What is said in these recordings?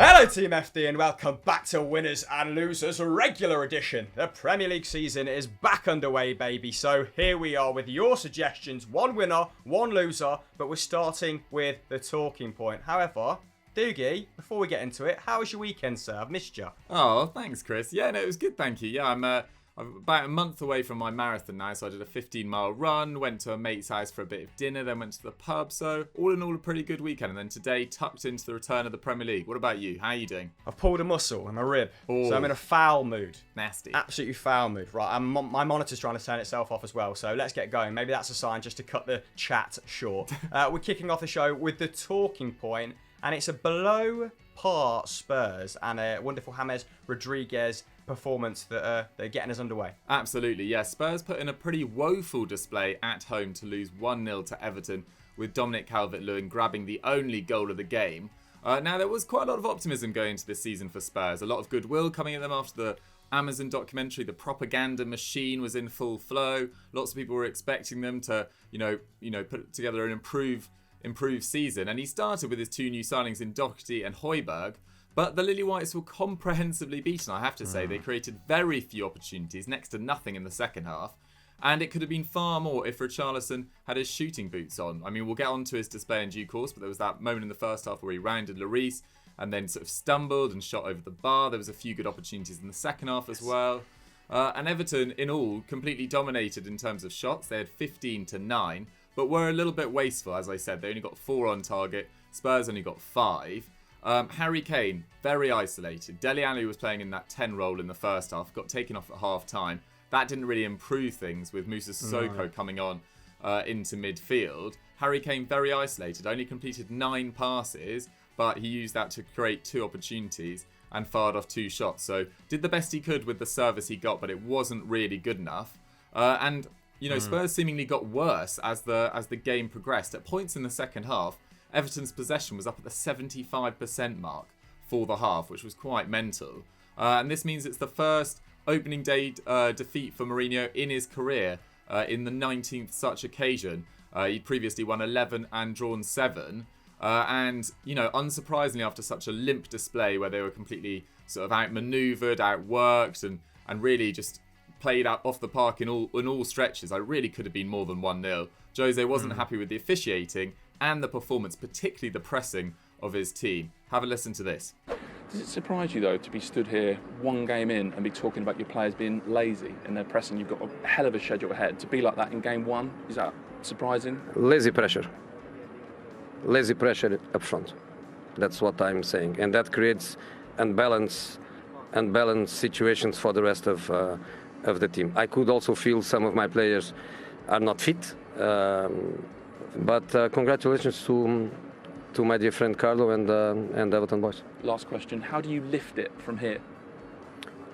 Hello Team FD and welcome back to Winners and Losers regular edition. The Premier League season is back underway, baby. So here we are with your suggestions. One winner, one loser, but we're starting with the talking point. However, Dougie, before we get into it, how was your weekend, sir? I've missed you. Oh, thanks, Chris. Yeah, no, it was good, thank you. Yeah, I'm about a month away from my marathon now, so I did a 15-mile run, went to a mate's house for a bit of dinner, then went to the pub. So all in all, a pretty good weekend. And then today, tucked into the return of the Premier League. What about you? How are you doing? I've pulled a muscle in my rib, Oh. so I'm in a foul mood. Nasty. Absolutely foul mood. Right, my monitor's trying to turn itself off as well, so let's get going. Maybe that's a sign just to cut the chat short. We're kicking off the show with the talking point, and it's a below par Spurs and a wonderful James Rodriguez performance that are getting us underway. Absolutely, yeah. Spurs put in a pretty woeful display at home to lose 1-0 to Everton, with Dominic Calvert-Lewin grabbing the only goal of the game. Now, there was quite a lot of optimism going into this season for Spurs. A lot of goodwill coming at them after the Amazon documentary. The propaganda machine was in full flow. Lots of people were expecting them to, put together an improved season. And he started with his two new signings in Dougie and Højbjerg. But the Lily Whites were comprehensively beaten, I have to say. They created very few opportunities, next to nothing in the second half. And it could have been far more if Richarlison had his shooting boots on. I mean, we'll get on to his display in due course, but there was that moment in the first half where he rounded Lloris and then sort of stumbled and shot over the bar. There was a few good opportunities in the second half as well. And Everton, in all, completely dominated in terms of shots. They had 15-9, but were a little bit wasteful, as I said. They only got 4 on target. Spurs only got 5. Harry Kane, very isolated. Dele Alli was playing in that 10 role in the first half, got taken off at half time. That didn't really improve things with Moussa Sissoko coming on into midfield. Harry Kane, very isolated, only completed 9 passes, but he used that to create 2 opportunities and fired off 2 shots. So did the best he could with the service he got, but it wasn't really good enough. Spurs seemingly got worse as the game progressed. At points in the second half, Everton's possession was up at the 75% mark for the half, which was quite mental. And this means it's the first opening day defeat for Mourinho in his career in the 19th such occasion. He'd previously won 11 and drawn 7. Unsurprisingly, after such a limp display where they were completely sort of outmaneuvered, outworked, and really just played out off the park in all stretches, I really could have been more than 1-0. Jose wasn't happy with the officiating and the performance, particularly the pressing of his team. Have a listen to this. Does it surprise you, though, to be stood here one game in and be talking about your players being lazy in their pressing? You've got a hell of a schedule ahead. To be like that in game 1, is that surprising? Lazy pressure up front. That's what I'm saying. And that creates unbalanced situations for the rest of the team. I could also feel some of my players are not fit. But congratulations to my dear friend Carlo and Everton boys. Last question, how do you lift it from here?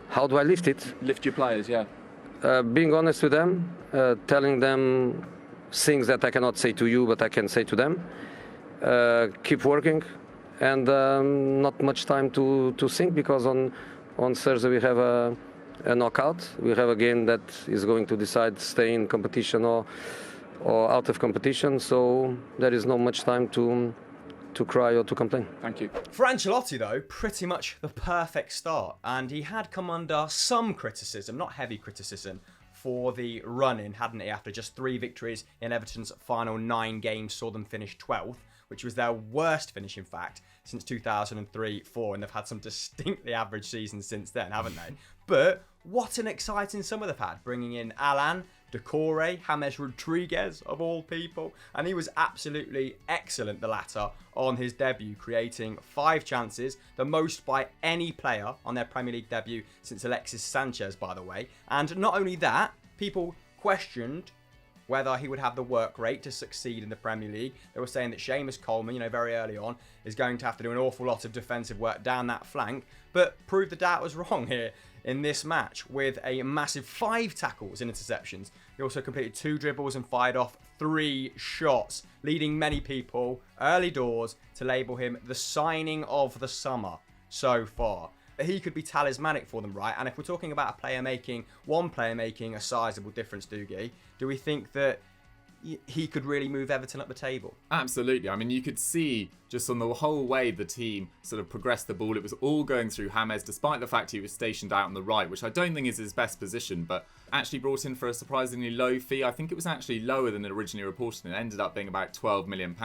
How do I lift it? Lift your players, yeah. Being honest with them, telling them things that I cannot say to you, but I can say to them. Keep working, and not much time to think, because on Thursday we have a knockout. We have a game that is going to decide stay in competition or out of competition, so there is not much time to cry or to complain. Thank you. For Ancelotti, though, pretty much the perfect start, and he had come under some criticism, not heavy criticism, for the run-in, hadn't he? After just 3 victories in Everton's final 9 games saw them finish 12th, which was their worst finish, in fact, since 2003-04, and they've had some distinctly average seasons since then, haven't they? But what an exciting summer they've had, bringing in Alan, Decore, James Rodriguez, of all people, and he was absolutely excellent, the latter, on his debut, creating 5 chances, the most by any player on their Premier League debut since Alexis Sanchez, by the way. And not only that, people questioned whether he would have the work rate to succeed in the Premier League. They were saying that Seamus Coleman, very early on, is going to have to do an awful lot of defensive work down that flank, but proved the doubt was wrong here in this match with a massive 5 tackles and interceptions. He also completed 2 dribbles and fired off 3 shots, leading many people early doors to label him the signing of the summer so far. He could be talismanic for them, right? And if we're talking about one player making a sizable difference, Dougie, do we think that he could really move Everton up the table. Absolutely. I mean, you could see just on the whole way the team sort of progressed the ball. It was all going through James, despite the fact he was stationed out on the right, which I don't think is his best position, but actually brought in for a surprisingly low fee. I think it was actually lower than originally reported, and it ended up being about £12 million.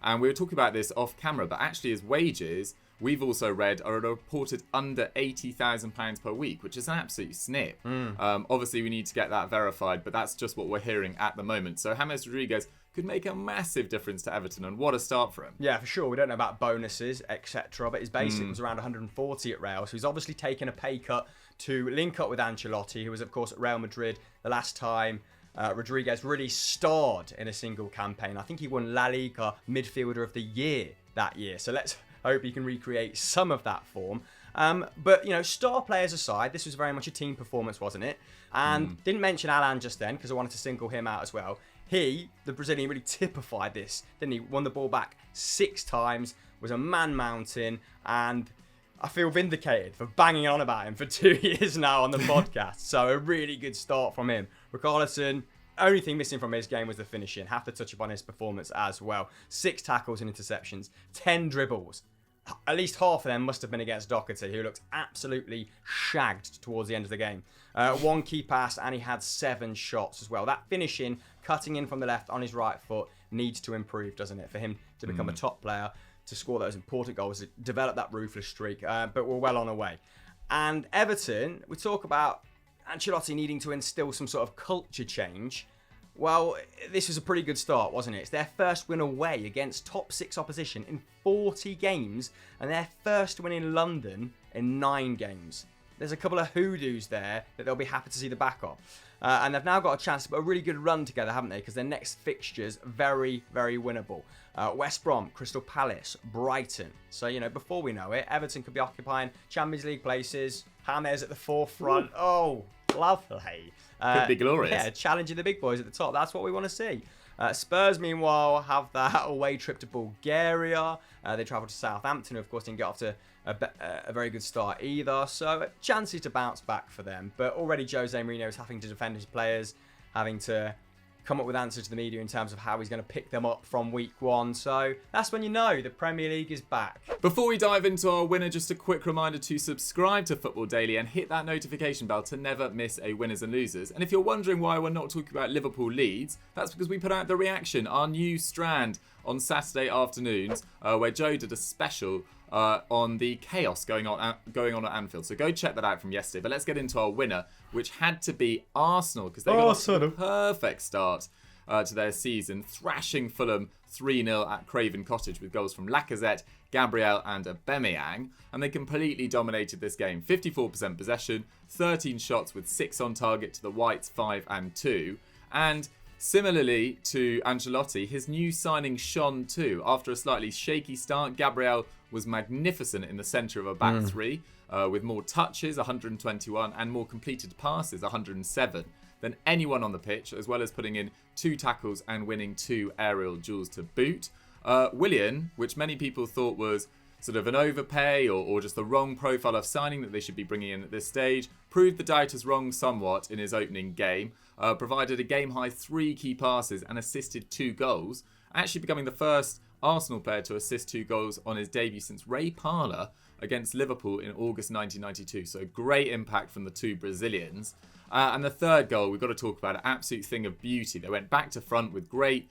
And we were talking about this off camera, but actually his wages, we've also read, are reported under £80,000 per week, which is an absolute snip. Obviously, we need to get that verified, but that's just what we're hearing at the moment. So James Rodriguez could make a massive difference to Everton, and what a start for him. Yeah, for sure. We don't know about bonuses, etc., but his basic was around 140 at Real, so he's obviously taken a pay cut to link up with Ancelotti, who was, of course, at Real Madrid the last time Rodriguez really starred in a single campaign. I think he won La Liga Midfielder of the Year that year, so let's hope he can recreate some of that form. But, you know, star players aside, this was very much a team performance, wasn't it? And didn't mention Alan just then because I wanted to single him out as well. He, the Brazilian, really typified this, didn't he? Won the ball back 6 times, was a man mountain, and I feel vindicated for banging on about him for 2 years now on the podcast. So a really good start from him. Richarlison, only thing missing from his game was the finishing. Have to touch upon his performance as well. 6 tackles and interceptions, 10 dribbles. At least half of them must have been against Doherty, who looked absolutely shagged towards the end of the game. 1 key pass, and he had 7 shots as well. That finishing, cutting in from the left on his right foot, needs to improve, doesn't it? For him to become a top player, to score those important goals, to develop that ruthless streak. But we're well on our way. And Everton, we talk about Ancelotti needing to instill some sort of culture change. Well, this was a pretty good start, wasn't it? It's their first win away against top 6 opposition in 40 games, and their first win in London in 9 games. There's a couple of hoodoos there that they'll be happy to see the back of. And they've now got a chance to put a really good run together, haven't they? Because their next fixture's very, very winnable. West Brom, Crystal Palace, Brighton. So, you know, before we know it, Everton could be occupying Champions League places. James at the forefront. Oh, lovely. Could be glorious. Yeah, challenging the big boys at the top. That's what we want to see. Spurs, meanwhile, have that away trip to Bulgaria. They travel to Southampton, who, of course, didn't get off to a very good start either. So, chances to bounce back for them. But already Jose Mourinho is having to defend his players, having to come up with answers to the media in terms of how he's going to pick them up from week 1. So that's when you know the Premier League is back. Before we dive into our winner, just a quick reminder to subscribe to Football Daily and hit that notification bell to never miss a winners and losers. And if you're wondering why we're not talking about Liverpool Leeds, that's because we put out The Reaction, our new strand on Saturday afternoons, where Joe did a special on the chaos going on at Anfield. So go check that out from yesterday. But let's get into our winner, which had to be Arsenal, because they got a perfect start to their season, thrashing Fulham 3-0 at Craven Cottage with goals from Lacazette, Gabriel and Aubameyang, and they completely dominated this game. 54% possession, 13 shots with 6 on target to the Whites, 5 and 2. And similarly to Ancelotti, his new signing shone too. After a slightly shaky start, Gabriel was magnificent in the centre of a back three, with more touches, 121, and more completed passes, 107, than anyone on the pitch, as well as putting in 2 tackles and winning 2 aerial duels to boot. Willian, which many people thought was sort of an overpay or just the wrong profile of signing that they should be bringing in at this stage, proved the doubters wrong somewhat in his opening game, provided a game-high 3 key passes and assisted 2 goals, actually becoming the first Arsenal player to assist 2 goals on his debut since Ray Parlour against Liverpool in August 1992. So great impact from the 2 Brazilians. And the third goal, we've got to talk about, an absolute thing of beauty. They went back to front with great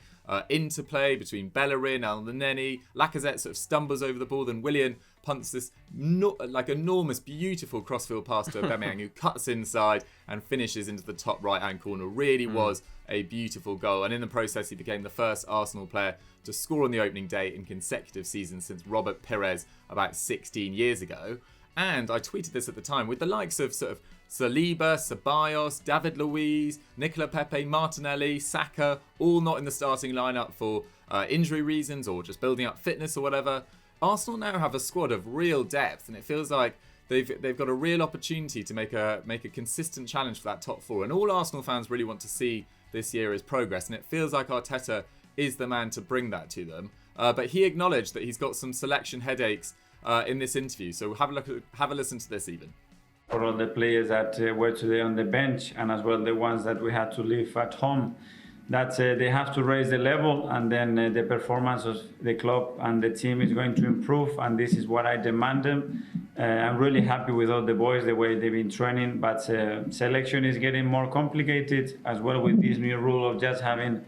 interplay between Bellerin, Elneny. Lacazette sort of stumbles over the ball, then Willian punts this enormous, beautiful crossfield pass to Aubameyang, who cuts inside and finishes into the top right-hand corner. Really was a beautiful goal. And in the process, he became the first Arsenal player to score on the opening day in consecutive seasons since Robert Pires about 16 years ago. And I tweeted this at the time, with the likes of sort of Saliba, Ceballos, David Luiz, Nicola Pepe, Martinelli, Saka, all not in the starting lineup for injury reasons or just building up fitness or whatever. Arsenal now have a squad of real depth, and it feels like they've got a real opportunity to make a consistent challenge for that top 4. And all Arsenal fans really want to see this year is progress, and it feels like Arteta is the man to bring that to them. But he acknowledged that he's got some selection headaches in this interview. So have a listen to this even. For all the players that were today on the bench, and as well the ones that we had to leave at home, that they have to raise the level, and then the performance of the club and the team is going to improve, and this is what I demand them. I'm really happy with all the boys, the way they've been training, but selection is getting more complicated as well with this new rule of just having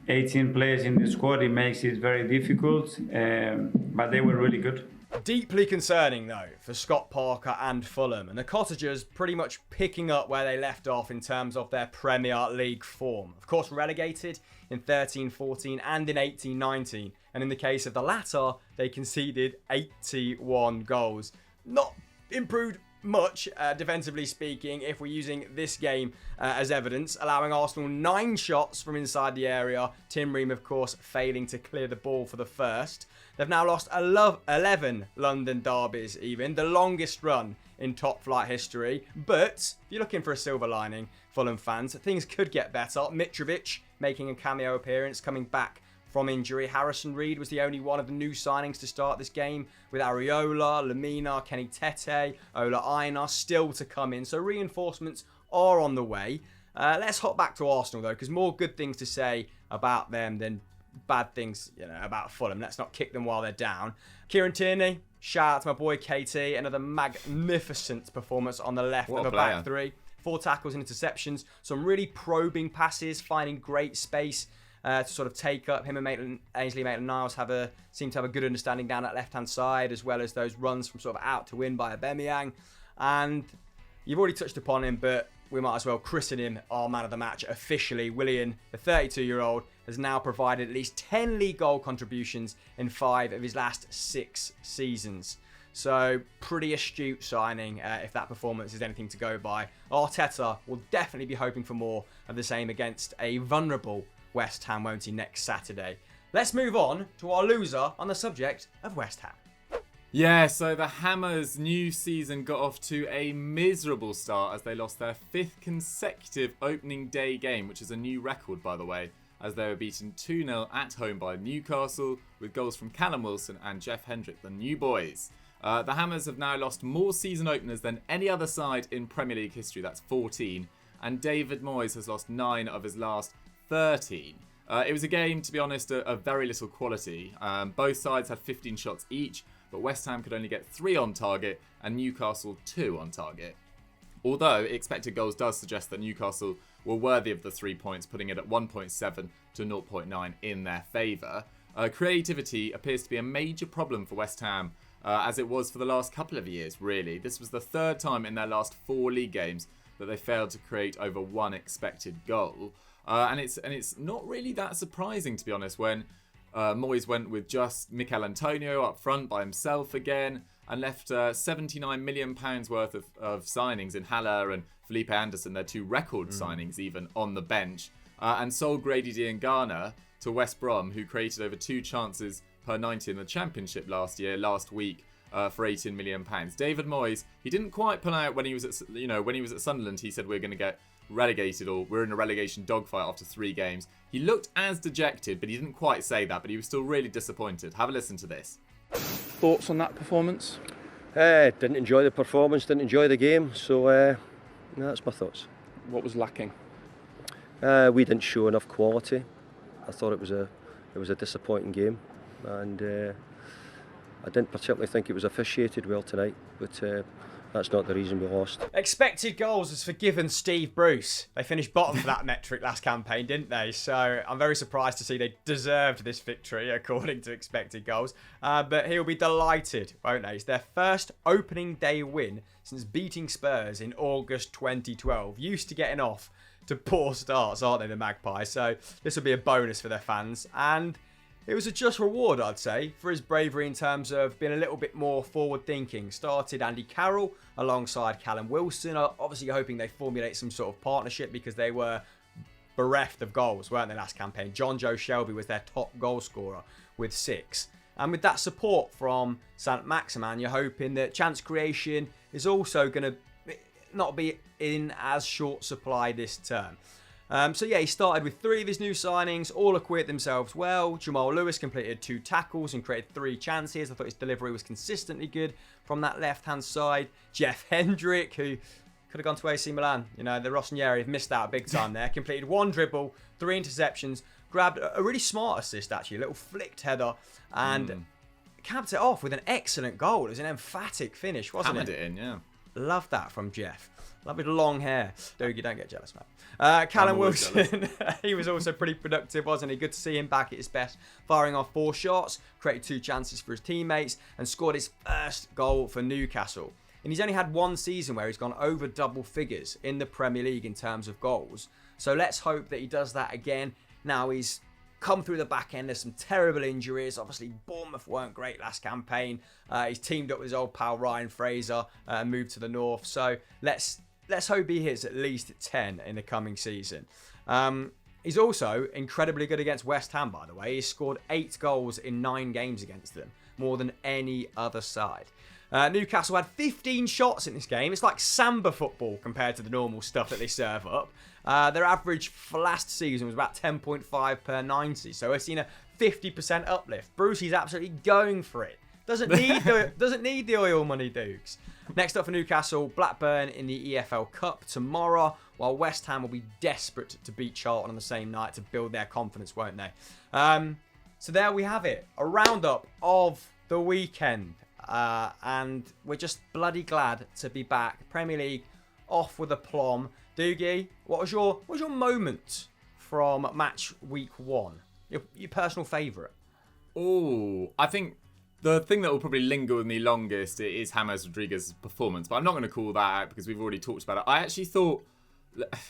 18 players in the squad. It makes it very difficult, but they were really good. Deeply concerning, though, for Scott Parker and Fulham, and the Cottagers pretty much picking up where they left off in terms of their Premier League form. Of course, relegated in 13-14 and in 18-19, and in the case of the latter, they conceded 81 goals. Not improved much, defensively speaking, if we're using this game as evidence, allowing Arsenal 9 shots from inside the area. Tim Ream, of course, failing to clear the ball for the first. They've now lost 11 London derbies, even the longest run in top flight history. But if you're looking for a silver lining, Fulham fans, things could get better. Mitrovic making a cameo appearance, coming back from injury. Harrison Reed was the only one of the new signings to start this game, with Areola, Lamina, Kenny Tete, Ola Aina still to come in. So reinforcements are on the way. Let's hop back to Arsenal, though, because more good things to say about them than bad things, about Fulham. Let's not kick them while they're down. Kieran Tierney, shout out to my boy KT. Another magnificent performance on the left of a back three. 4 tackles and interceptions. Some really probing passes, finding great space to sort of take up. Him and Ainsley Maitland-Niles seem to have a good understanding down that left-hand side, as well as those runs from sort of out to win by Aubameyang. And you've already touched upon him, but we might as well christen him our man of the match officially. Willian, the 32-year-old, has now provided at least 10 league goal contributions in 5 of his last 6 seasons. So, pretty astute signing if that performance is anything to go by. Arteta will definitely be hoping for more of the same against a vulnerable West Ham, won't he, next Saturday? Let's move on to our loser on the subject of West Ham. Yeah, so the Hammers' new season got off to a miserable start as they lost their 5th consecutive opening day game, which is a new record, by the way, as they were beaten 2-0 at home by Newcastle, with goals from Callum Wilson and Jeff Hendrick, the new boys. The Hammers have now lost more season openers than any other side in Premier League history, that's 14, and David Moyes has lost 9 of his last 13. It was a game, to be honest, of very little quality. Both sides had 15 shots each, but West Ham could only get 3 on target and Newcastle 2 on target. Although expected goals does suggest that Newcastle were worthy of the 3 points, putting it at 1.7 to 0.9 in their favour. Creativity appears to be a major problem for West Ham, as it was for the last couple of years, really. This was the 3rd time in their last 4 league games that they failed to create over 1 expected goal. And it's not really that surprising, to be honest, when Moyes went with just Mikel Antonio up front by himself again and left £79 million worth of signings in Haller and Felipe Anderson, their 2 record signings even, on the bench, and sold Grady Diangana to West Brom, who created over 2 chances per 90 in the Championship last week for £18 million. David Moyes, he didn't quite pull out when he was at Sunderland. He said we're going to get relegated, or we're in a relegation dogfight after 3 games. He looked as dejected, but he didn't quite say that, but he was still really disappointed. Have a listen to this. Thoughts on that performance? Didn't enjoy the performance, didn't enjoy the game, so that's my thoughts. What was lacking? We didn't show enough quality. I thought it was a disappointing game, and I didn't particularly think it was officiated well tonight, but that's not the reason we lost. Expected goals has forgiven Steve Bruce. They finished bottom for that metric last campaign, didn't they? So I'm very surprised to see they deserved this victory according to expected goals. But he'll be delighted, won't they? It's their first opening day win since beating Spurs in August 2012. Used to getting off to poor starts, aren't they, the Magpies? So this will be a bonus for their fans. And it was a just reward, I'd say, for his bravery in terms of being a little bit more forward-thinking. Started Andy Carroll alongside Callum Wilson. Obviously hoping they formulate some sort of partnership because they were bereft of goals, weren't they, last campaign? John Joe Shelby was their top goal scorer with 6. And with that support from Saint Maximin, you're hoping that chance creation is also going to not be in as short supply this term. So yeah, he started with 3 of his new signings, all acquitted themselves well. Jamal Lewis completed 2 tackles and created 3 chances. I thought his delivery was consistently good from that left-hand side. Jeff Hendrick, who Could have gone to AC Milan. You know, the Rossoneri have missed out big time there. Completed 1 dribble, 3 interceptions, grabbed a really smart assist, actually. A little flicked header, and capped it off with an excellent goal. It was an emphatic finish, wasn't Hammered it? it in, yeah. Love that from Jeff. Love his long hair. Dougie, don't get jealous, man. Callum Wilson, he was also pretty productive, wasn't he? Good to see him back at his best, firing off 4 shots, created 2 chances for his teammates, and scored his first goal for Newcastle. And he's only had 1 season where he's gone over double figures in the Premier League in terms of goals. So let's hope that he does that again. Now he's come through the back end. There's some terrible injuries. Obviously, Bournemouth weren't great last campaign. He's teamed up with his old pal Ryan Fraser and moved to the north. So let's hope he hits at least 10 in the coming season. He's also incredibly good against West Ham, by the way. He's scored 8 goals in 9 games against them, more than any other side. Newcastle had 15 shots in this game. It's like samba football compared to the normal stuff that they serve up. Their average for last season was about 10.5 per 90, so we've seen a 50% uplift. Brucey's absolutely going for it. Doesn't need the oil money, Dukes. Next up for Newcastle, Blackburn in the EFL Cup tomorrow, while West Ham will be desperate to beat Charlton on the same night to build their confidence, won't they? So there we have it, a roundup of the weekend. And we're just bloody glad to be back. Premier League off with aplomb. Dougie, what was your moment from match week 1? Your personal favourite? Oh, I think the thing that will probably linger with me longest is James Rodriguez's performance, but I'm not going to call that out because we've already talked about it. I actually thought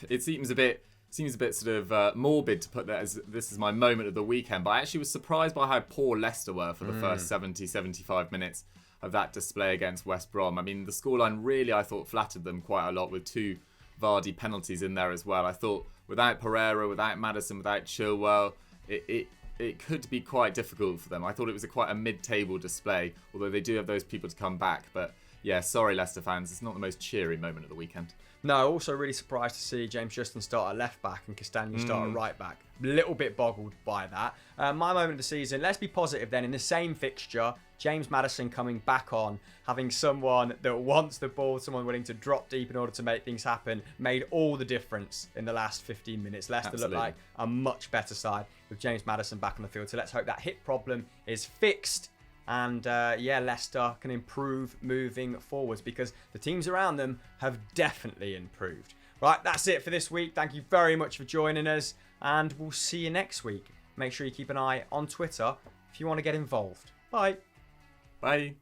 it seems a bit sort of morbid to put that as this is my moment of the weekend, but I actually was surprised by how poor Leicester were for the first 75 minutes of that display against West Brom. I mean, the scoreline really, I thought, flattered them quite a lot with 2 Vardy penalties in there as well. I thought without Pereira, without Maddison, without Chilwell, it could be quite difficult for them. I thought it was quite a mid-table display, although they do have those people to come back. But yeah, sorry Leicester fans, it's not the most cheery moment of the weekend. No, also really surprised to see James Justin start at left back and Castagne start at right back. A little bit boggled by that. My moment of the season, let's be positive then. In the same fixture, James Maddison coming back on, having someone that wants the ball, someone willing to drop deep in order to make things happen, made all the difference in the last 15 minutes. Leicester looked like a much better side with James Maddison back on the field. So let's hope that hip problem is fixed. And Leicester can improve moving forwards because the teams around them have definitely improved. Right, that's it for this week. Thank you very much for joining us, and we'll see you next week. Make sure you keep an eye on Twitter if you want to get involved. Bye. Bye.